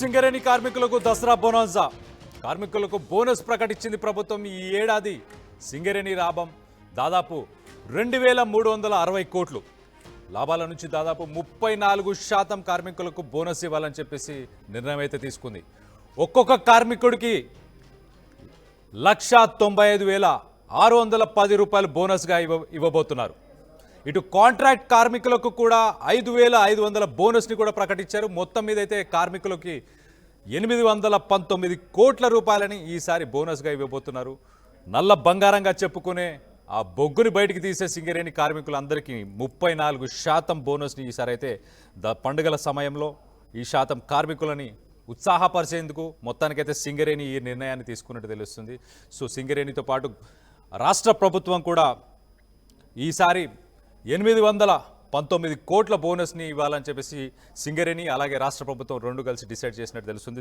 సింగరేణి కార్మికులకు దసరా బోనస్ కార్మికులకు బోనస్ ప్రకటించింది ప్రభుత్వం। ఈ ఏడాది సింగరేణి లాభం దాదాపు 2360 కోట్లు, లాభాల నుంచి దాదాపు 34% కార్మికులకు బోనస్ ఇవ్వాలని చెప్పేసి నిర్ణయం అయితే తీసుకుంది। ఒక్కొక్క కార్మికుడికి 1,95,610 రూపాయలు బోనస్గా ఇవ్వబోతున్నారు। ఇటు కాంట్రాక్ట్ కార్మికులకు కూడా 5,500 బోనస్ని కూడా ప్రకటించారు। మొత్తం మీద అయితే కార్మికులకి 819 కోట్ల రూపాయలని ఈసారి బోనస్గా ఇవ్వబోతున్నారు। నల్ల బంగారంగా చెప్పుకునే ఆ బొగ్గుని బయటికి తీసే సింగరేణి కార్మికులందరికీ 34% బోనస్ని ఈసారి అయితే పండుగల సమయంలో ఈ శాతం కార్మికులని ఉత్సాహపరిచేందుకు మొత్తానికైతే సింగరేణి ఈ నిర్ణయాన్ని తీసుకున్నట్టు తెలుస్తుంది। సో సింగరేణితో పాటు రాష్ట్ర ప్రభుత్వం కూడా ఈసారి 819 కోట్ల బోనస్ని ఇవ్వాలని చెప్పేసి సింగరేణి అలాగే రాష్ట్ర ప్రభుత్వం రెండు కలిసి డిసైడ్ చేసినట్టు తెలుస్తుంది।